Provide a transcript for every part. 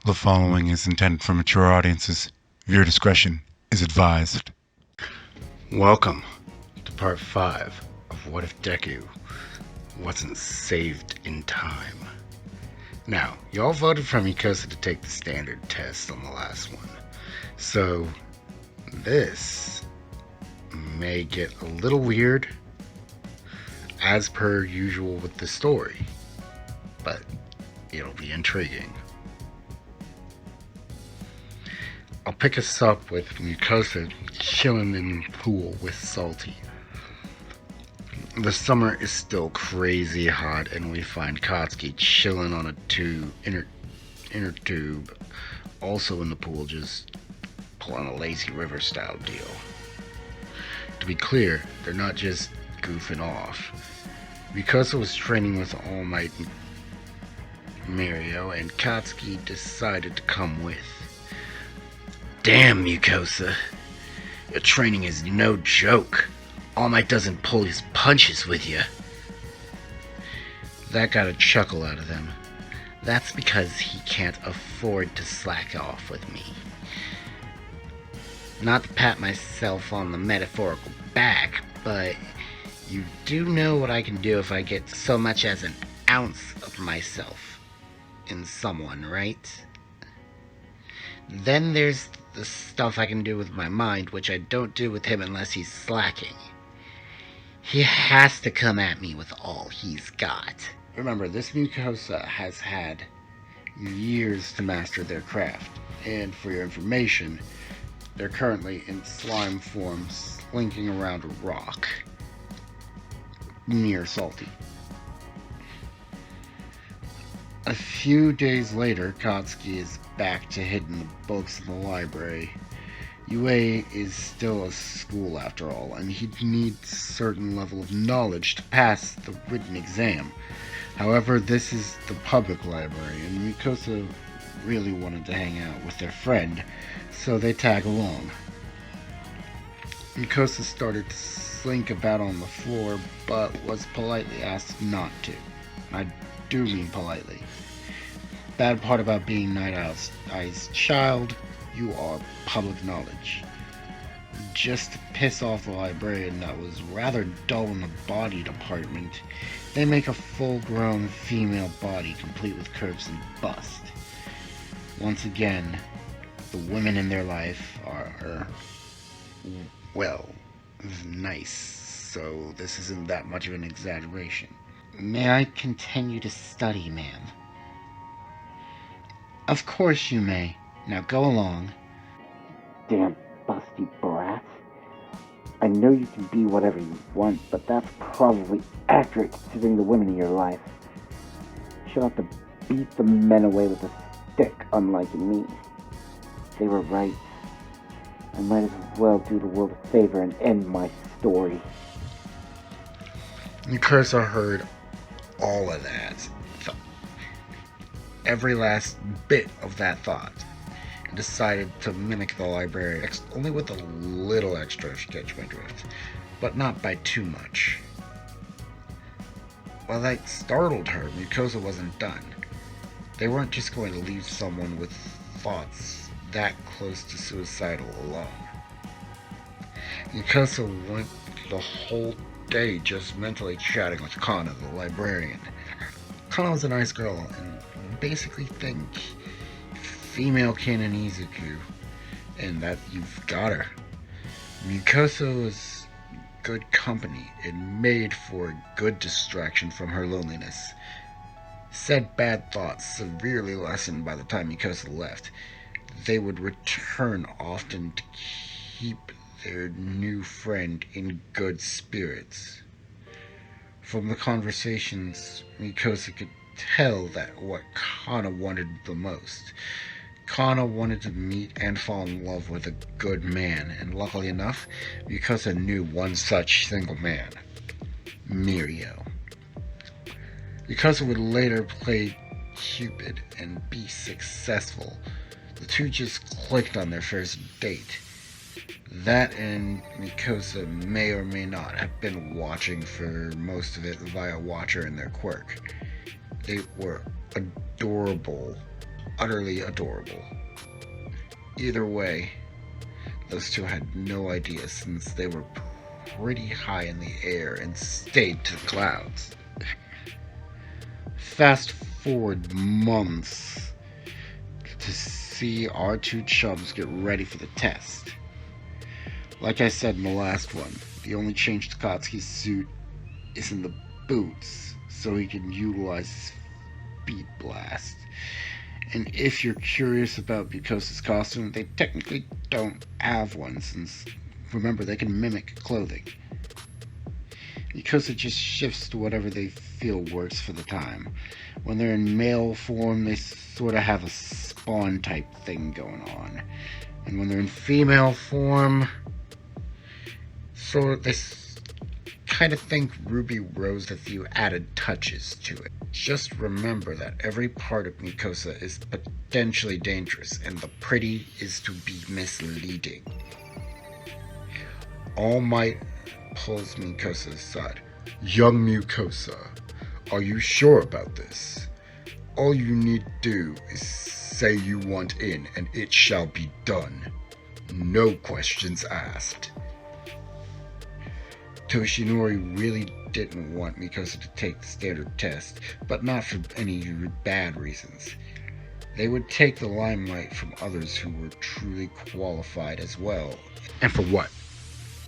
The following is intended for mature audiences. Viewer discretion is advised. Welcome to part 5 of What If Deku Wasn't Saved in Time. Now, y'all voted for Mikosa to take the standard test on the last one, so this may get a little weird as per usual with the story, but it'll be intriguing. I'll pick us up with Mikosa chilling in the pool with Salty. The summer is still crazy hot, and we find Katsuki chilling on a inner tube, also in the pool, just pulling a lazy river style deal. To be clear, they're not just goofing off. Mikosa was training with All Might Mario, and Katsuki decided to come with. Damn, Mikosa. Your training is no joke. All Might doesn't pull his punches with you. That got a chuckle out of them. That's because he can't afford to slack off with me. Not to pat myself on the metaphorical back, but you do know what I can do if I get so much as an ounce of myself in someone, right? Then there's the stuff I can do with my mind, which I don't do with him unless he's slacking. He has to come at me with all he's got. Remember, this Mikosa has had years to master their craft, and for your information, they're currently in slime form, slinking around a rock near Salty. A few days later, Katsuki is back to hiding the books in the library. UA is still a school after all, and he needs a certain level of knowledge to pass the written exam. However, this is the public library, and Mikosa really wanted to hang out with their friend, so they tag along. Mikosa started to slink about on the floor, but was politely asked not to. I do mean politely. Bad part about being Night Owl's child, you are public knowledge. Just to piss off the librarian that was rather dull in the body department, they make a full-grown female body complete with curves and bust. Once again, the women in their life are, well, nice, so this isn't that much of an exaggeration. May I continue to study, ma'am? Of course you may. Now go along. Damn busty brat. I know you can be whatever you want, but that's probably accurate considering the women in your life. She'll have to beat the men away with a stick, unlike me. They were right. I might as well do the world a favor and end my story. Mikosa heard all of that. Every last bit of that thought. And decided to mimic the librarian, only with a little extra catch my drift, but not by too much. While that startled her, Mikosa wasn't done. They weren't just going to leave someone with thoughts that close to suicidal alone. Mikosa went the whole day just mentally chatting with Kana, the librarian. Kana was a nice girl, and basically think female canon Izuku, and that you've got her. Mikosa was good company and made for a good distraction from her loneliness. Said bad thoughts severely lessened by the time Mikosa left. They would return often to keep their new friend in good spirits. From the conversations, Mikosa could tell that what Kana wanted the most. Kana wanted to meet and fall in love with a good man, and luckily enough, Mikosa knew one such single man, Mirio. Mikosa would later play Cupid and be successful. The two just clicked on their first date. That and Mikosa may or may not have been watching for most of it via Watcher and their quirk. They were adorable utterly adorable. Either way, those two had no idea since they were pretty high in the air and stayed to the clouds. Fast forward months to see our two chums get ready for the test. Like I said in the last one, the only change to Katsuki's suit is in the boots, so he can utilize his speed blast. And if you're curious about Bukosa's costume, they technically don't have one, since remember they can mimic clothing. Bukosa just shifts to whatever they feel works for the time. When they're in male form, they sort of have a spawn type thing going on. And when they're in female form, they kind of think Ruby Rose a few added touches to it. Just remember that every part of Mikosa is potentially dangerous, and the pretty is to be misleading. All Might pulls Mikosa aside. Young Mikosa, are you sure about this? All you need to do is say you want in, and it shall be done. No questions asked. Toshinori really didn't want Mikosa to take the standard test, but not for any bad reasons. They would take the limelight from others who were truly qualified as well. And for what?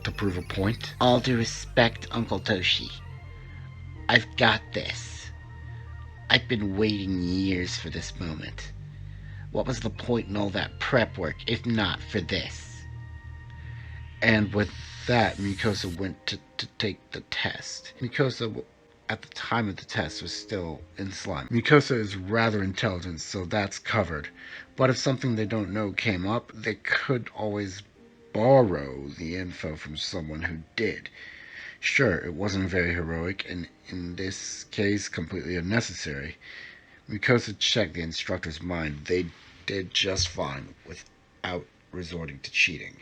To prove a point? All due respect, Uncle Toshi. I've got this. I've been waiting years for this moment. What was the point in all that prep work if not for this? And with that, Mikosa went to take the test. Mikosa, at the time of the test, was still in slime. Mikosa is rather intelligent, so that's covered. But if something they don't know came up, they could always borrow the info from someone who did. Sure, it wasn't very heroic, and in this case, completely unnecessary. Mikosa checked the instructor's mind. They did just fine without resorting to cheating.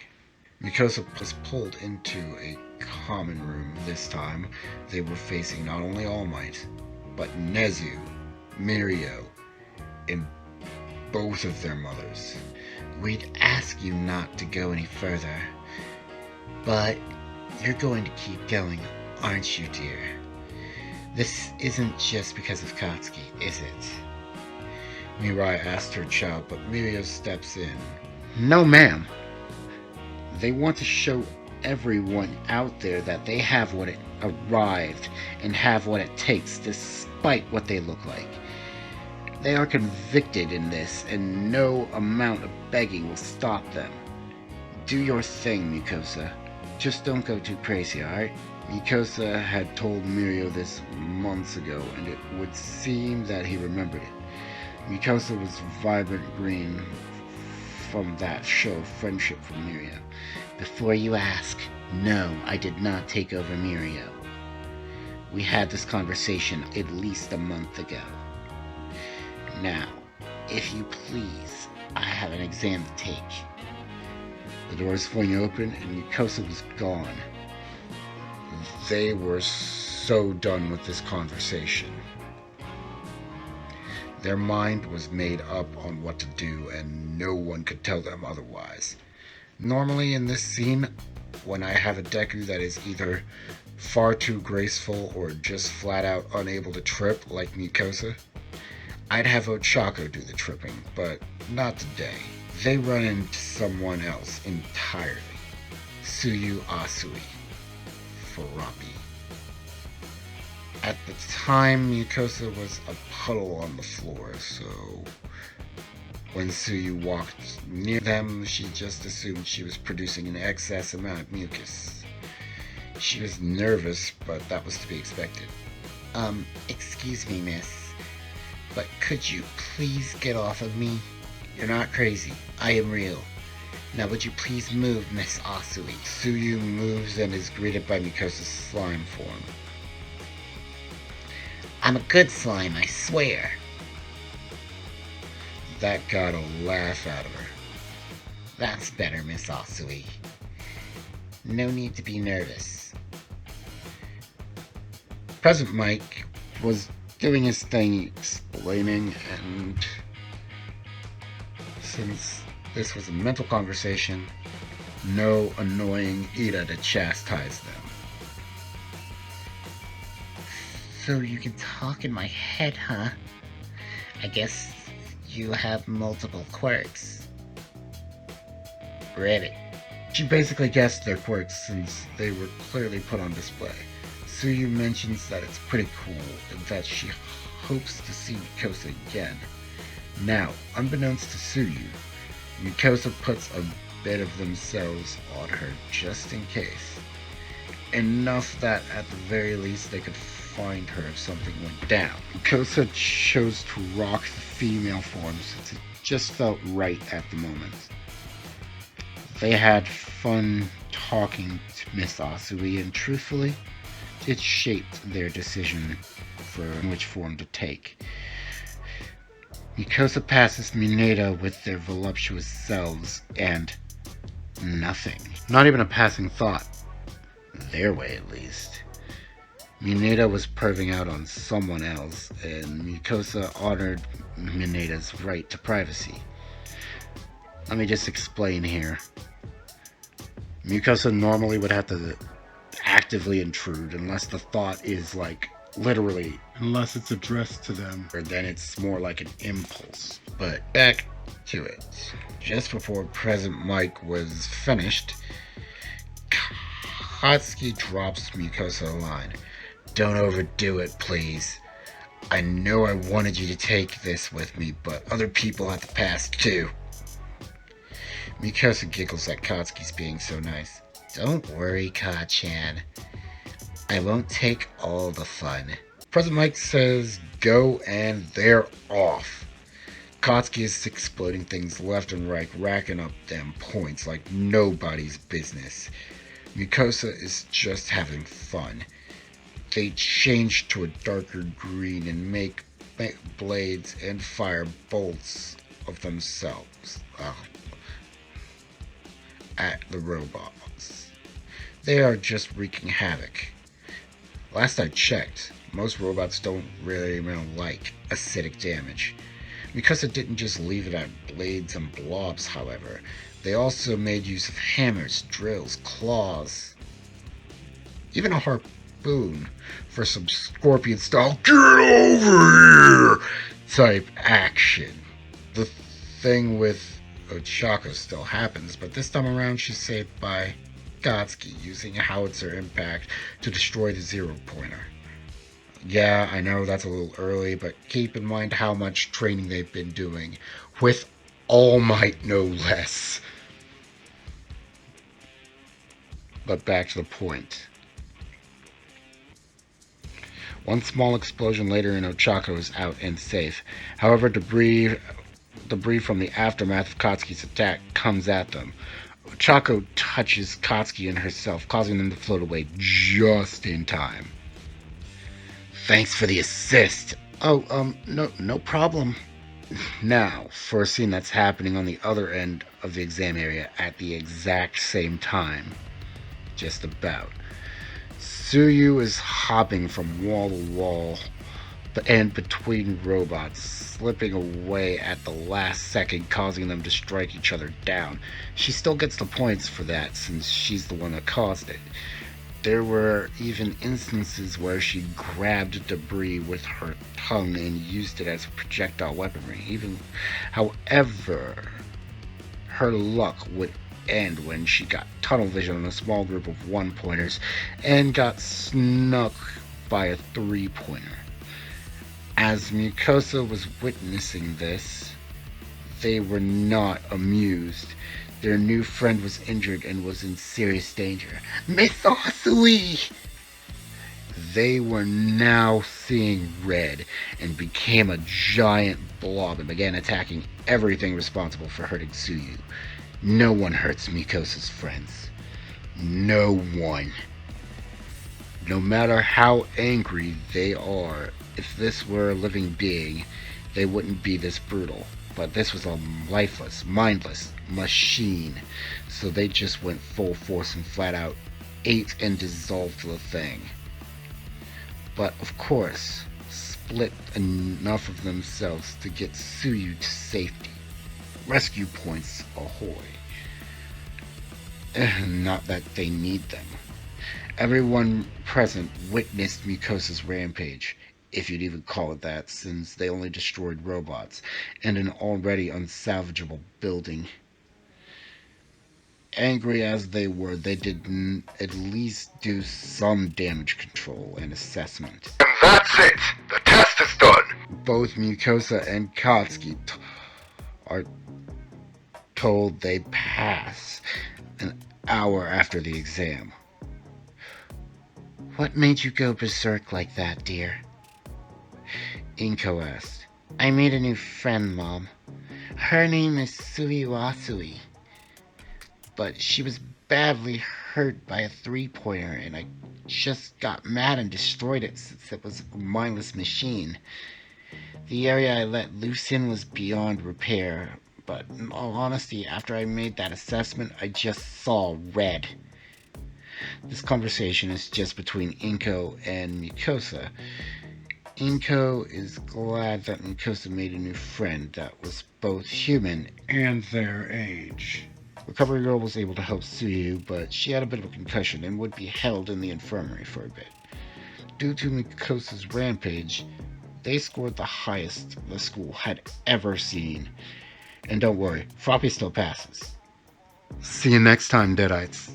Mikosa was pulled into a common room this time. They were facing not only All Might, but Nezu, Mirio, and both of their mothers. We'd ask you not to go any further, but you're going to keep going, aren't you, dear? This isn't just because of Katsuki, is it? Mirai asked her child, but Mirio steps in. No, ma'am. They want to show everyone out there that they have what it arrived and have what it takes despite what they look like. They are convicted in this, and no amount of begging will stop them. Do your thing, Mikosa. Just don't go too crazy, alright? Mikosa had told Mirio this months ago, and it would seem that he remembered it. Mikosa was vibrant green from that show of friendship from Mirio. Before you ask, no, I did not take over Mirio. We had this conversation at least a month ago. Now, if you please, I have an exam to take. The doors fling open and Mikosa was gone. They were so done with this conversation. Their mind was made up on what to do, and no one could tell them otherwise. Normally in this scene, when I have a Deku that is either far too graceful or just flat out unable to trip like Mikosa, I'd have Ochako do the tripping, but not today. They run into someone else entirely. Tsuyu Asui, Farabi. At the time, Mikosa was a puddle on the floor, so when Tsuyu walked near them, she just assumed she was producing an excess amount of mucus. She was nervous, but that was to be expected. Excuse me, miss, but could you please get off of me? You're not crazy. I am real. Now would you please move, Miss Asui? Tsuyu moves and is greeted by Mikosa's slime form. I'm a good slime, I swear. That got a laugh out of her. That's better, Miss Asui. No need to be nervous. President Mike was doing his thing, explaining, and Since this was a mental conversation, no annoying Ida to chastise them. So you can talk in my head, huh? I guess you have multiple quirks. Really? She basically guessed their quirks since they were clearly put on display. Suyu mentions that it's pretty cool and that she hopes to see Mikosa again. Now, unbeknownst to Suyu, Mikosa puts a bit of themselves on her just in case. Enough that at the very least they could find her if something went down. Mikosa chose to rock the female form since it just felt right at the moment. They had fun talking to Miss Asui, and truthfully, it shaped their decision for which form to take. Mikosa passes Mineta with their voluptuous selves, and nothing. Not even a passing thought. Their way, at least. Mineta was perving out on someone else, and Mikosa honored Mineta's right to privacy. Let me just explain here. Mikosa normally would have to actively intrude unless the thought is like literally, Unless it's addressed to them. or then it's more like an impulse. But back to it. Just before Present Mike was finished, Katsuki drops Mikosa a line. Don't overdo it, please. I know I wanted you to take this with me, but other people have to pass too. Mikosa giggles at Katsuki's being so nice. Don't worry, Ka-chan. I won't take all the fun. President Mike says go, and they're off. Katsuki is exploding things left and right, racking up them points like nobody's business. Mikosa is just having fun. They change to a darker green and make blades and fire bolts of themselves at the robots. They are just wreaking havoc. Last I checked, most robots don't really even like acidic damage. Mikosa didn't just leave it at blades and blobs, however. They also made use of hammers, drills, claws, even a harpoon for some scorpion-style "get over here" type action. The thing with Ochako still happens, but this time around she's saved by Katsuki using a howitzer impact to destroy the zero-pointer. Yeah, I know that's a little early, but keep in mind how much training they've been doing, with All Might no less. But back to the point. One small explosion later and Ochako is out and safe. However, debris from the aftermath of Katsuki's attack comes at them. Ochako touches Katsuki and herself, causing them to float away just in time. Thanks for the assist. Oh, no problem. Now, for a scene that's happening on the other end of the exam area at the exact same time. Just about. Suyu is hopping from wall to wall and between robots, slipping away at the last second, causing them to strike each other down. She still gets the points for that since she's the one that caused it. There were even instances where she grabbed debris with her tongue and used it as projectile weaponry. However, her luck would end when she got tunnel vision on a small group of one-pointers and got snuck by a three-pointer. As Mikosa was witnessing this, they were not amused. Their new friend was injured and was in serious danger. Miss Asui! They were now seeing red and became a giant blob and began attacking everything responsible for hurting Suyu. No one hurts Mikosa's friends. No one. No matter how angry they are, if this were a living being, they wouldn't be this brutal. But this was a lifeless, mindless machine. So they just went full force and flat out ate and dissolved the thing. But of course, split enough of themselves to get Suyu to safety. rescue points ahoy. Not that they need them. Everyone present witnessed Mucosa's rampage, if you'd even call it that, since they only destroyed robots and an already unsalvageable building. Angry as they were, they did at least do some damage control and assessment. And that's it! The test is done! Both Mucosa and Katsuki are told they pass an hour after the exam. What made you go berserk like that, dear? Inko asked. I made a new friend, Mom. Her name is Suiwasui. But she was badly hurt by a three-pointer, and I just got mad and destroyed it since it was a mindless machine. The area I let loose in was beyond repair, but in all honesty, after I made that assessment, I just saw red. This conversation is just between Inko and Mucosa. Inko is glad that Mucosa made a new friend that was both human And their age. Recovery Girl was able to help Suyu, but she had a bit of a concussion and would be held in the infirmary for a bit. Due to Mucosa's rampage, they scored the highest the school had ever seen. And don't worry, Froppy still passes. See you next time, Deadites.